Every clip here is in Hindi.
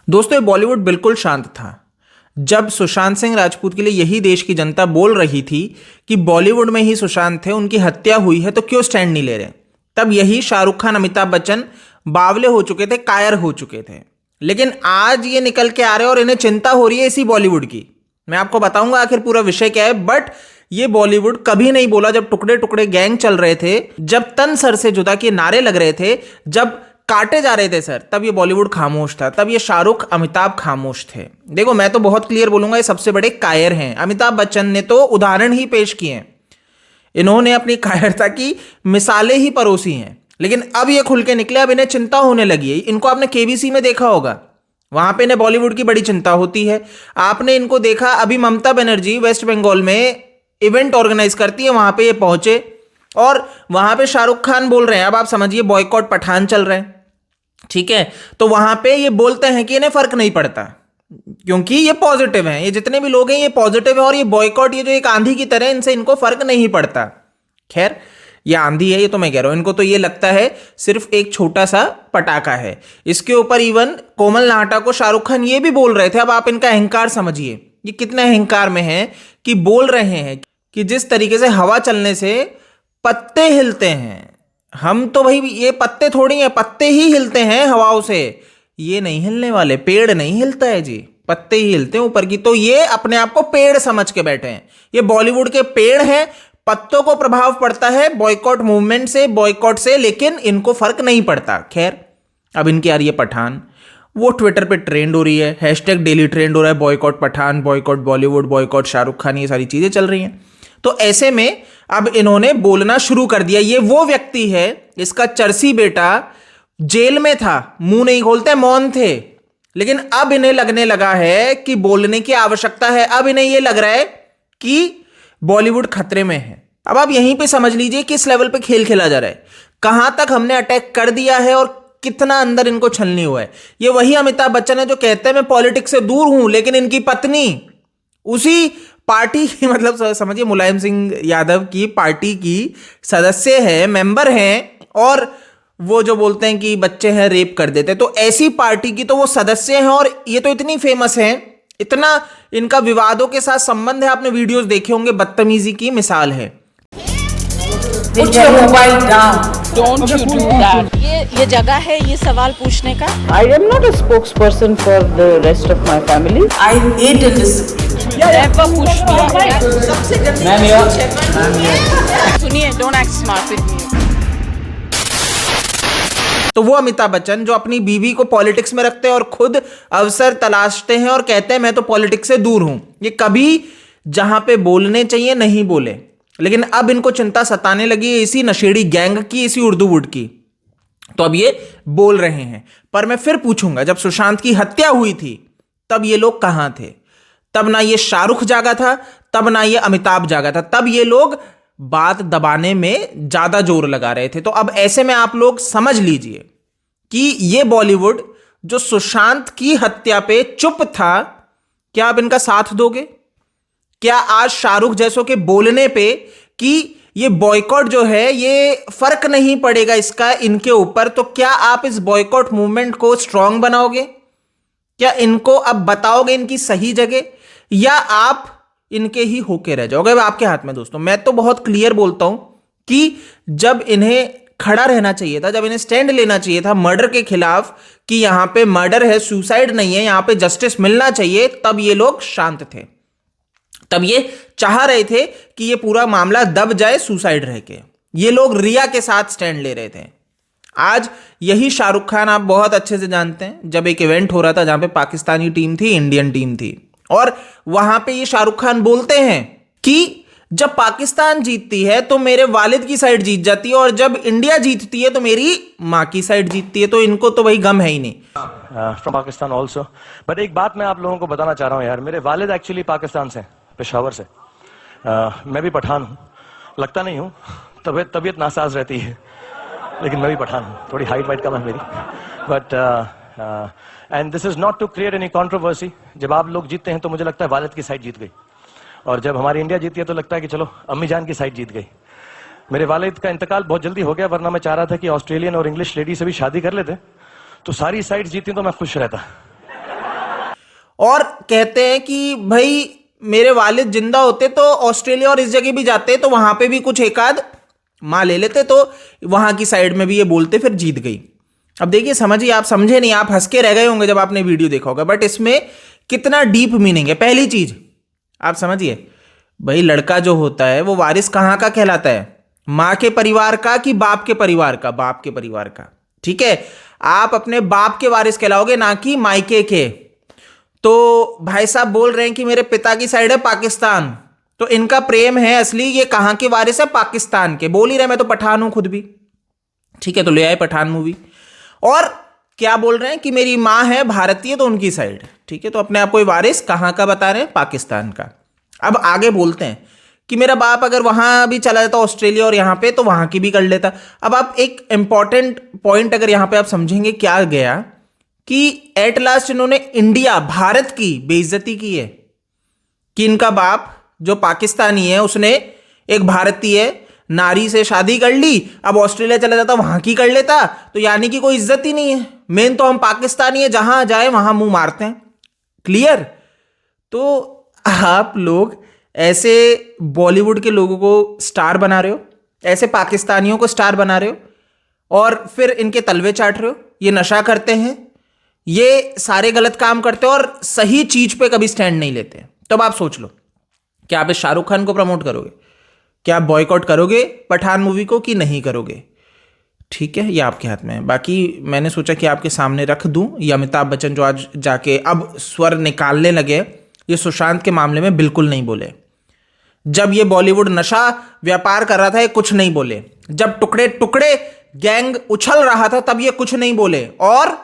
दोस्तों ये बॉलीवुड बिल्कुल शांत था जब सुशांत सिंह राजपूत के लिए यही देश की जनता बोल रही थी कि बॉलीवुड में ही सुशांत थे, उनकी हत्या हुई है, तो क्यों स्टैंड नहीं ले रहे। तब यही शाहरुख खान, अमिताभ बच्चन बावले हो चुके थे, कायर हो चुके थे। लेकिन आज ये निकल के आ रहे हैं और इन्हें चिंता हो रही है इसी बॉलीवुड की। मैं आपको बताऊंगा आखिर पूरा विषय क्या है। बट ये बॉलीवुड कभी नहीं बोला जब टुकड़े टुकड़े गैंग चल रहे थे, जब तन सर से जुदा के नारे लग रहे थे, जब काटे जा रहे थे सर, तब ये बॉलीवुड खामोश था। तब ये शाहरुख, अमिताभ खामोश थे। देखो मैं तो बहुत क्लियर बोलूंगा, ये सबसे बड़े कायर हैं। अमिताभ बच्चन ने तो उदाहरण ही पेश किए हैं, इन्होंने अपनी कायरता की मिसालें ही परोसी हैं। लेकिन अब ये खुल के निकले, अब इन्हें चिंता होने लगी है। इनको आपने केबीसी में देखा होगा, वहां पे इन्हें बॉलीवुड की बड़ी चिंता होती है। आपने इनको देखा, अभी ममता बनर्जी वेस्ट बंगाल में इवेंट ऑर्गेनाइज करती है, वहां पे ये पहुंचे और वहां पे शाहरुख खान बोल रहे हैं, अब आप समझिए बॉयकॉट पठान चल रहे हैं, ठीक है। तो वहां पे ये बोलते हैं कि इन्हें फर्क नहीं पड़ता क्योंकि ये पॉजिटिव हैं, ये जितने भी लोग हैं ये पॉजिटिव है और ये बॉयकॉट, ये जो एक आंधी की तरह, इनसे इनको फर्क नहीं पड़ता। खैर ये आंधी है, ये तो मैं कह रहा हूं, इनको तो ये लगता है सिर्फ एक छोटा सा पटाखा है। इसके ऊपर इवन कोमल नाहटा को शाहरुख खान ये भी बोल रहे थे। अब आप इनका अहंकार समझिए, ये कितने अहंकार में है कि बोल रहे हैं कि जिस तरीके से हवा चलने से पत्ते हिलते हैं, हम तो भाई ये पत्ते थोड़ी हैं, पत्ते ही हिलते हैं हवाओं से, ये नहीं हिलने वाले, पेड़ नहीं हिलता है जी, पत्ते ही हिलते हैं ऊपर की। तो ये अपने आप को पेड़ समझ के बैठे हैं, ये बॉलीवुड के पेड़ हैं। पत्तों को प्रभाव पड़ता है बॉयकॉट मूवमेंट से, बॉयकॉट से, लेकिन इनको फर्क नहीं पड़ता। खैर अब इनकी आ रही है पठान, वो ट्विटर पे ट्रेंड हो रही है, हैशटैग डेली ट्रेंड हो रहा है, boycott Pathaan, boycott Bollywood, boycott Shahrukh Khan, ये सारी चीजें चल रही हैं। तो ऐसे में अब इन्होंने बोलना शुरू कर दिया। ये वो व्यक्ति है, इसका चरसी बेटा जेल में था, मुंह नहीं खोलते, मौन थे, लेकिन अब इन्हें लगने लगा है कि बोलने की आवश्यकता है। अब इन्हें यह लग रहा है कि बॉलीवुड खतरे में है। अब आप यहीं पे समझ लीजिए किस लेवल पे खेल खेला जा रहा है, कहां तक हमने अटैक कर दिया है और कितना अंदर इनको छलनी हुआ है। ये वही अमिताभ बच्चन है जो कहते हैं मैं पॉलिटिक्स से दूर हूं, लेकिन इनकी पत्नी उसी पार्टी की, मतलब समझिए मुलायम सिंह यादव की पार्टी की सदस्य है, मेंबर हैं, और वो जो बोलते हैं कि बच्चे हैं रेप कर देते, तो ऐसी पार्टी की तो वो सदस्य हैं। और ये तो इतनी फेमस हैं, इतना इनका विवादों के साथ संबंध है, आपने वीडियोस देखे होंगे, बदतमीजी की मिसाल है। Put your mobile down. Don't you do that. ये जगह है ये सवाल पूछने का। I am not a spokesperson for the rest of my family. I hate indiscipline. Never push me. सुनिए, don't act smart with me. तो वो अमिताभ बच्चन जो अपनी बीवी को पॉलिटिक्स में रखते हैं और खुद अवसर तलाशते हैं और कहते हैं मैं तो पॉलिटिक्स से दूर हूं, ये कभी जहां पे बोलने चाहिए नहीं बोले, लेकिन अब इनको चिंता सताने लगी है इसी नशेड़ी गैंग की, इसी उर्दूवुड की, तो अब ये बोल रहे हैं। पर मैं फिर पूछूंगा, जब सुशांत की हत्या हुई थी तब ये लोग कहां थे? तब ना ये शाहरुख जागा था, तब ना ये अमिताभ जागा था, तब ये लोग बात दबाने में ज्यादा जोर लगा रहे थे। तो अब ऐसे में आप लोग समझ लीजिए कि ये बॉलीवुड जो सुशांत की हत्या पे चुप था, क्या आप इनका साथ दोगे? क्या आज शाहरुख जैसों के बोलने पे कि ये बॉयकॉट जो है ये फर्क नहीं पड़ेगा इसका इनके ऊपर, तो क्या आप इस बॉयकॉट मूवमेंट को स्ट्रांग बनाओगे? क्या इनको अब बताओगे इनकी सही जगह, या आप इनके ही होके रह जाओगे? अब आपके हाथ में दोस्तों। मैं तो बहुत क्लियर बोलता हूं कि जब इन्हें खड़ा रहना चाहिए था, जब इन्हें स्टैंड लेना चाहिए था मर्डर के खिलाफ कि यहां पे मर्डर है, सुसाइड नहीं है, यहां पे जस्टिस मिलना चाहिए, तब ये लोग शांत थे। तब ये चाह रहे थे कि ये पूरा मामला दब जाए सुसाइड रह के। ये लोग रिया के साथ स्टैंड ले रहे थे। आज यही शाहरुख खान, आप बहुत अच्छे से जानते हैं, जब एक इवेंट हो रहा था जहां पे पाकिस्तानी टीम थी, इंडियन टीम थी, और वहां पे ये शाहरुख खान बोलते हैं कि जब पाकिस्तान जीतती है तो मेरे वालिद की साइड जीत जाती है, और जब इंडिया जीतती है तो मेरी माँ की साइड जीतती है। तो इनको तो भाई गम है ही नहीं। फ्रॉम पाकिस्तान ऑल्सो, बट एक बात मैं आप लोगों को बताना चाह रहा हूँ यार, मेरे वालिद एक्चुअली पाकिस्तान से, पेशावर से। मैं भी पठान हूँ, लगता नहीं हूँ, तबीयत नासाज रहती है, लेकिन मैं भी पठान हूँ, थोड़ी हाइट वाइट कम है मेरी, but and this is not to create any controversy. जब आप लोग जीतते हैं तो मुझे लगता है वालिद की साइड जीत गई, और जब हमारी इंडिया जीती है तो लगता है कि चलो अम्मी जान की साइड जीत गई। मेरे वालिद का इंतकाल बहुत जल्दी हो गया, वरना मैं चाह रहा था कि ऑस्ट्रेलियन और इंग्लिश लेडी से भी शादी कर लेते, तो सारी साइड जीती तो मैं खुश रहता। और कहते हैं कि भाई मेरे वालिद जिंदा होते तो ऑस्ट्रेलिया और इस जगह भी जाते तो वहां पे भी कुछ एक आध माँ ले लेते, तो वहां की साइड में भी ये बोलते, फिर जीत गई। अब देखिए समझिए, आप समझे नहीं, आप हंस के रह गए होंगे जब आपने वीडियो देखा होगा, बट इसमें कितना डीप मीनिंग है। पहली चीज आप समझिए, भाई लड़का जो होता है वो वारिस कहाँ का कहलाता है? माँ के परिवार का कि बाप के परिवार का? बाप के परिवार का, ठीक है। आप अपने बाप के वारिस कहलाओगे, ना कि मायके के। तो भाई साहब बोल रहे हैं कि मेरे पिता की साइड है पाकिस्तान, तो इनका प्रेम है असली, ये कहां के वारिस है? पाकिस्तान के। बोल ही रहे मैं तो पठान हूं खुद भी, ठीक है, तो ले आए पठान मूवी। और क्या बोल रहे हैं कि मेरी माँ है भारतीय, तो उनकी साइड, ठीक है, तो अपने आप को वारिस कहां का बता रहे हैं? पाकिस्तान का। अब आगे बोलते हैं कि मेरा बाप अगर वहां भी चला जाता ऑस्ट्रेलिया और यहां पे, तो वहां की भी कर लेता। अब आप एक इंपॉर्टेंट पॉइंट अगर यहां पे आप समझेंगे, क्या गया कि एट लास्ट इन्होंने इंडिया, भारत की बेइज्जती की है कि इनका बाप जो पाकिस्तानी है उसने एक भारतीय नारी से शादी कर ली, अब ऑस्ट्रेलिया चला जाता वहां की कर लेता, तो यानी कि कोई इज्जत ही नहीं है। मेन तो हम पाकिस्तानी है, जहां जाए वहां मुंह मारते हैं। क्लियर? तो आप लोग ऐसे बॉलीवुड के लोगों को स्टार बना रहे हो, ऐसे पाकिस्तानियों को स्टार बना रहे हो, और फिर इनके तलवे चाट रहे हो। ये नशा करते हैं, ये सारे गलत काम करते हो, और सही चीज पे कभी स्टैंड नहीं लेते। तो अब आप सोच लो, क्या आप इस शाहरुख खान को प्रमोट करोगे? क्या आप बॉयकॉट करोगे पठान मूवी को कि नहीं करोगे? ठीक है, ये आपके हाथ में है। बाकी मैंने सोचा कि आपके सामने रख दूं, ये अमिताभ बच्चन जो आज जाके अब स्वर निकालने लगे, ये सुशांत के मामले में बिल्कुल नहीं बोले। जब ये बॉलीवुड नशा व्यापार कर रहा था, ये कुछ नहीं बोले। जब टुकड़े टुकड़े गैंग उछल रहा था, तब ये कुछ नहीं बोले। और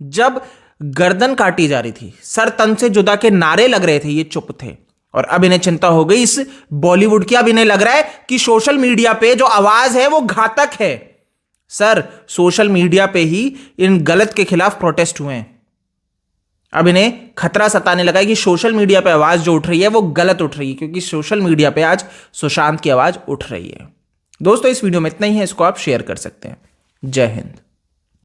जब गर्दन काटी जा रही थी, सर तन से जुदा के नारे लग रहे थे, ये चुप थे। और अब इन्हें चिंता हो गई इस बॉलीवुड की। अब इन्हें लग रहा है कि सोशल मीडिया पे जो आवाज है वो घातक है। सर, सोशल मीडिया पे ही इन गलत के खिलाफ प्रोटेस्ट हुए हैं। अब इन्हें खतरा सताने लगा है कि सोशल मीडिया पे आवाज जो उठ रही है वो गलत उठ रही है, क्योंकि सोशल मीडिया पे आज सुशांत की आवाज उठ रही है। दोस्तों, इस वीडियो में इतना ही है, इसको आप शेयर कर सकते हैं। जय हिंद।